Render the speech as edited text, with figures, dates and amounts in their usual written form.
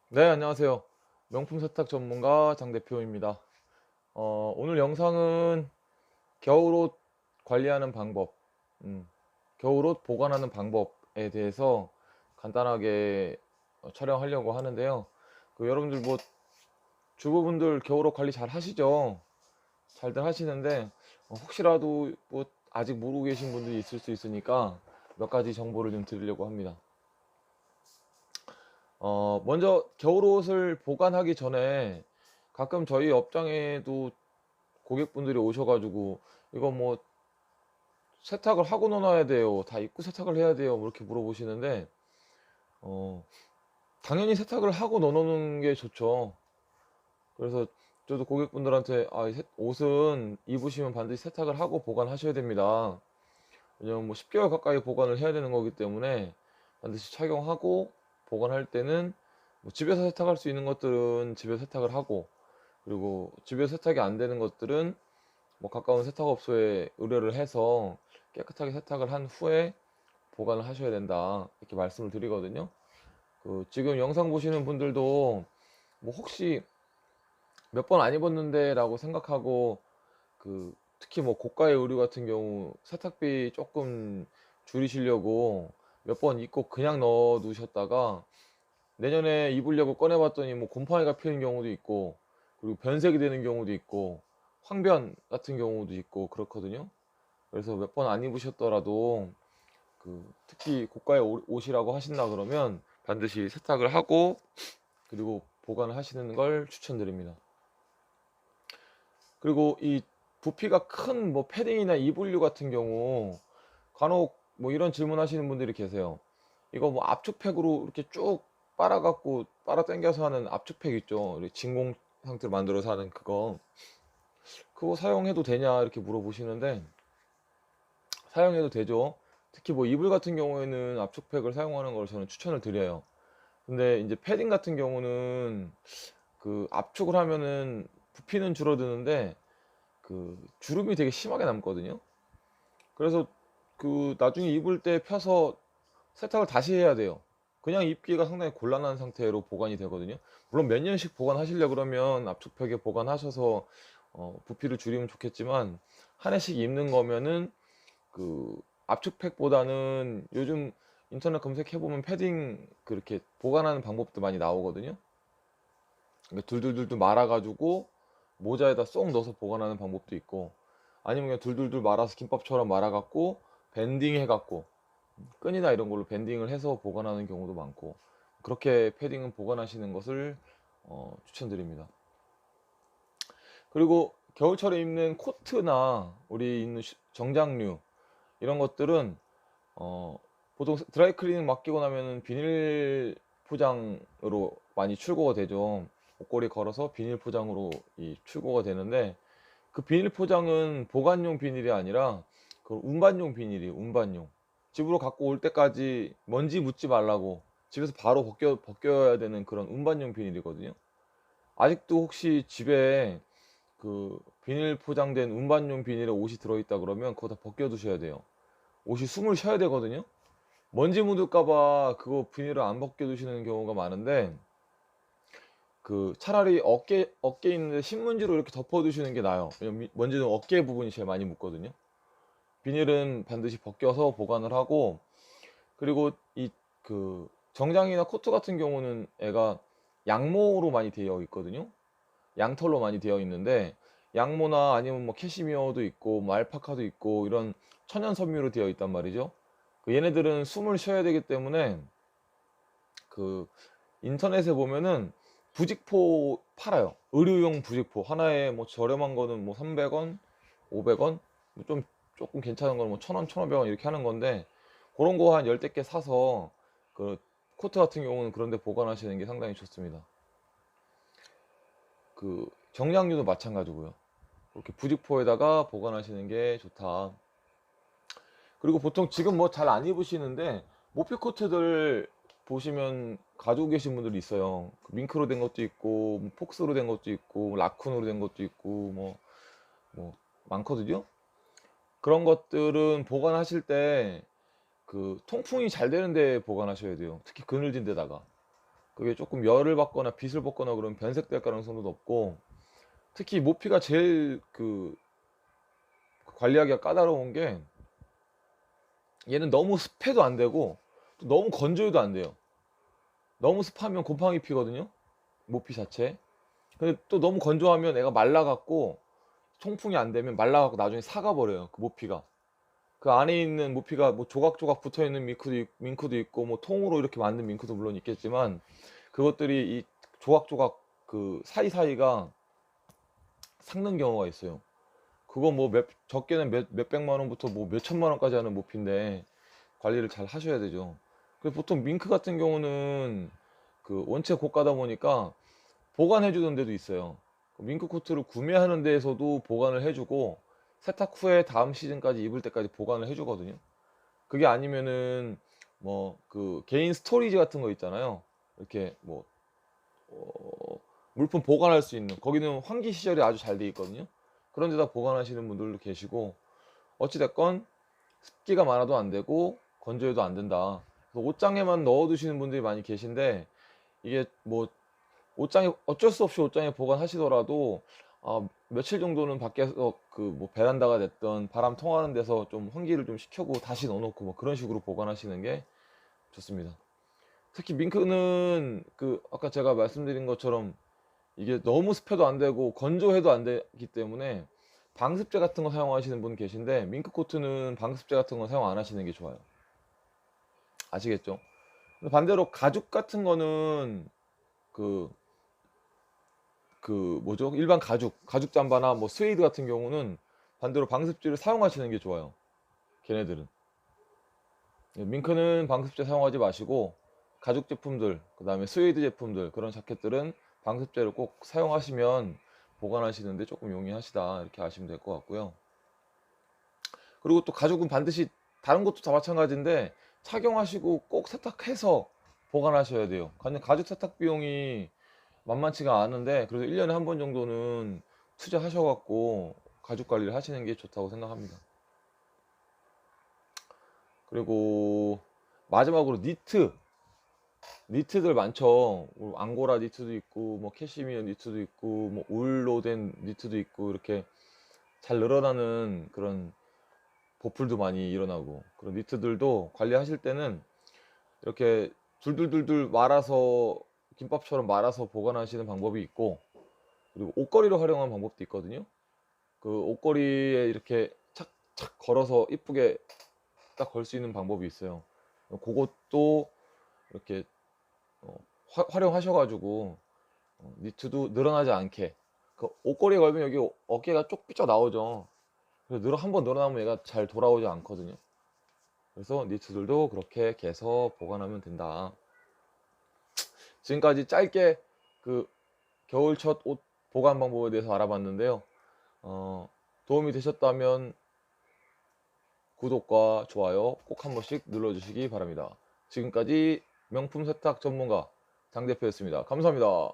네, 안녕하세요. 명품 세탁 전문가 장 대표입니다. 오늘 영상은 겨울옷 관리하는 방법, 음, 겨울옷 보관하는 방법에 대해서 간단하게 촬영하려고 하는데요. 여러분들 뭐 주부분들 겨울옷 관리 잘 하시죠? 잘들 하시는데 혹시라도 뭐 아직 모르고 계신 분들이 있을 수 있으니까 몇 가지 정보를 좀 드리려고 합니다. 먼저 겨울옷을 보관하기 전에 가끔 저희 업장에도 고객분들이 오셔가지고 이거 뭐 세탁을 하고 넣어놔야 돼요, 다 입고 세탁을 해야 돼요, 뭐 이렇게 물어보시는데 어, 당연히 세탁을 하고 넣어놓는 게 좋죠. 그래서 저도 고객분들한테 옷은 입으시면 반드시 세탁을 하고 보관하셔야 됩니다. 왜냐면 뭐 10개월 가까이 보관을 해야 되는 거기 때문에 반드시 착용하고, 보관할 때는 뭐 집에서 세탁할 수 있는 것들은 집에서 세탁을 하고, 그리고 집에서 세탁이 안 되는 것들은 뭐 가까운 세탁업소에 의뢰를 해서 깨끗하게 세탁을 한 후에 보관을 하셔야 된다, 이렇게 말씀을 드리거든요. 지금 영상 보시는 분들도 뭐 혹시 몇 번 안 입었는데 라고 생각하고, 특히 뭐 고가의 의류 같은 경우 세탁비 조금 줄이시려고 몇 번 입고 그냥 넣어 두셨다가 내년에 입으려고 꺼내 봤더니 뭐 곰팡이가 피는 경우도 있고, 그리고 변색이 되는 경우도 있고, 황변 같은 경우도 있고 그렇거든요. 그래서 몇 번 안 입으셨더라도 특히 고가의 옷이라고 하신다 그러면 반드시 세탁을 하고, 그리고 보관을 하시는 걸 추천드립니다. 그리고 이 부피가 큰 뭐 패딩이나 이불류 같은 경우 간혹 뭐 이런 질문 하시는 분들이 계세요. 이거 뭐 압축팩으로 이렇게 쭉 빨아갖고 빨아 당겨서 하는 압축팩 있죠, 우리 진공 상태로 만들어서 하는 그거 사용해도 되냐 이렇게 물어보시는데, 사용해도 되죠. 특히 뭐 이불 같은 경우에는 압축팩을 사용하는 걸 저는 추천을 드려요. 근데 이제 패딩 같은 경우는 압축을 하면은 부피는 줄어드는데 주름이 되게 심하게 남거든요. 그래서 나중에 입을 때 펴서 세탁을 다시 해야 돼요. 그냥 입기가 상당히 곤란한 상태로 보관이 되거든요. 물론 몇 년씩 보관하시려 그러면 압축팩에 보관하셔서 부피를 줄이면 좋겠지만, 한 해씩 입는 거면은 압축팩보다는 요즘 인터넷 검색해보면 패딩 그렇게 보관하는 방법도 많이 나오거든요. 그러니까 둘둘둘둘 말아가지고 모자에다 쏙 넣어서 보관하는 방법도 있고, 아니면 그냥 둘둘둘 말아서 김밥처럼 말아갖고 밴딩 해갖고 끈이나 이런 걸로 밴딩을 해서 보관하는 경우도 많고, 그렇게 패딩은 보관하시는 것을 추천드립니다. 그리고 겨울철에 입는 코트나 우리 입는 정장류 이런 것들은 보통 드라이클리닝 맡기고 나면은 비닐 포장으로 많이 출고가 되죠. 옷걸이 걸어서 비닐 포장으로 출고가 되는데, 그 비닐 포장은 보관용 비닐이 아니라 운반용 비닐이 운반용. 집으로 갖고 올 때까지 먼지 묻지 말라고 집에서 바로 벗겨야 되는 그런 운반용 비닐이거든요. 아직도 혹시 집에 비닐 포장된 운반용 비닐에 옷이 들어있다 그러면 그거 다 벗겨 두셔야 돼요. 옷이 숨을 쉬어야 되거든요. 먼지 묻을까봐 그거 비닐을 안 벗겨 두시는 경우가 많은데, 차라리 어깨에 있는데 신문지로 이렇게 덮어 두시는 게 나아요. 왜냐면 먼지는 어깨 부분이 제일 많이 묻거든요. 비닐은 반드시 벗겨서 보관을 하고, 그리고 정장이나 코트 같은 경우는 애가 양모로 많이 되어 있거든요. 양털로 많이 되어 있는데, 양모나 아니면 뭐 캐시미어도 있고 뭐 알파카도 있고 이런 천연 섬유로 되어 있단 말이죠. 얘네들은 숨을 쉬어야 되기 때문에 인터넷에 보면은 부직포 팔아요. 의류용 부직포 하나에 뭐 저렴한 거는 뭐 300원, 500원, 좀 조금 괜찮은 거는 뭐 1000원, 1500원 이렇게 하는 건데, 그런 거 한 10대 개 사서 코트 같은 경우는 그런 데 보관하시는 게 상당히 좋습니다. 정장류도 마찬가지고요. 그렇게 부직포에다가 보관하시는 게 좋다. 그리고 보통 지금 뭐 잘 안 입으시는데 모피 코트들 보시면 가지고 계신 분들이 있어요. 밍크로 된 것도 있고 뭐 폭스로 된 것도 있고 라쿤으로 된 것도 있고 뭐 많거든요. 그런 것들은 보관하실 때 통풍이 잘 되는 데 보관하셔야 돼요. 특히 그늘진 데다가. 그게 조금 열을 받거나 빛을 받거나 그러면 변색될 가능성도 높고, 특히 모피가 제일 관리하기가 까다로운 게, 얘는 너무 습해도 안 되고 또 너무 건조해도 안 돼요. 너무 습하면 곰팡이 피거든요, 모피 자체. 근데 또 너무 건조하면 애가 말라갖고 통풍이 안 되면 말라갖고 나중에 사가버려요, 그 모피가. 그 안에 있는 모피가 뭐 조각조각 붙어있는 밍크도 있고 뭐 통으로 이렇게 만든 밍크도 물론 있겠지만, 그것들이 이 조각조각 그 사이사이가 삭는 경우가 있어요. 그거 뭐 적게는 몇백만 원부터 뭐 몇천만 원까지 하는 모피인데 관리를 잘 하셔야 되죠. 그래서 보통 밍크 같은 경우는 그 원체 고가다 보니까 보관해 주는 데도 있어요. 밍크 코트를 구매하는 데에서도 보관을 해주고, 세탁 후에 다음 시즌까지 입을 때까지 보관을 해주거든요. 그게 아니면은 뭐 그 개인 스토리지 같은 거 있잖아요. 이렇게 뭐 물품 보관할 수 있는, 거기는 환기 시설이 아주 잘 돼 있거든요. 그런 데다 보관하시는 분들도 계시고, 어찌 됐건 습기가 많아도 안 되고 건조해도 안 된다. 그래서 옷장에만 넣어 두시는 분들이 많이 계신데, 이게 뭐 옷장에 어쩔 수 없이 옷장에 보관하시더라도 며칠 정도는 밖에서 그 뭐 베란다가 됐던 바람 통하는 데서 좀 환기를 좀 시켜고 다시 넣어놓고 뭐 그런 식으로 보관하시는 게 좋습니다. 특히 밍크는 그 아까 제가 말씀드린 것처럼 이게 너무 습해도 안 되고 건조해도 안 되기 때문에 방습제 같은 거 사용하시는 분 계신데, 밍크 코트는 방습제 같은 거 사용 안 하시는 게 좋아요. 아시겠죠? 반대로 가죽 같은 거는 그 뭐죠? 일반 가죽 잠바나 뭐 스웨이드 같은 경우는 반대로 방습제를 사용하시는 게 좋아요, 걔네들은. 예, 밍크는 방습제 사용하지 마시고 가죽 제품들, 그 다음에 스웨이드 제품들, 그런 자켓들은 방습제를 꼭 사용하시면 보관하시는데 조금 용이하시다, 이렇게 아시면 될 것 같고요. 그리고 또 가죽은 반드시, 다른 것도 다 마찬가지인데 착용하시고 꼭 세탁해서 보관하셔야 돼요. 가죽 세탁 비용이 만만치가 않은데, 그래도 1년에 한 번 정도는 투자하셔갖고 가죽 관리를 하시는 게 좋다고 생각합니다. 그리고 마지막으로 니트들 많죠. 뭐 앙고라 니트도 있고 뭐 캐시미어 니트도 있고 뭐 울로 된 니트도 있고, 이렇게 잘 늘어나는 그런 보풀도 많이 일어나고, 그런 니트들도 관리하실 때는 이렇게 둘둘둘둘 말아서 김밥처럼 말아서 보관하시는 방법이 있고, 그리고 옷걸이로 활용하는 방법도 있거든요. 그 옷걸이에 이렇게 착착 걸어서 이쁘게 딱 걸 수 있는 방법이 있어요. 그것도 이렇게 활용하셔가지고 니트도 늘어나지 않게, 그 옷걸이에 걸면 여기 어깨가 쪽 삐쩍 나오죠. 그래서 한번 늘어나면 얘가 잘 돌아오지 않거든요. 그래서 니트들도 그렇게 개서 보관하면 된다. 지금까지 짧게 그 겨울철 옷 보관 방법에 대해서 알아봤는데요. 도움이 되셨다면 구독과 좋아요 꼭 한 번씩 눌러주시기 바랍니다. 지금까지 명품 세탁 전문가 장 대표였습니다. 감사합니다.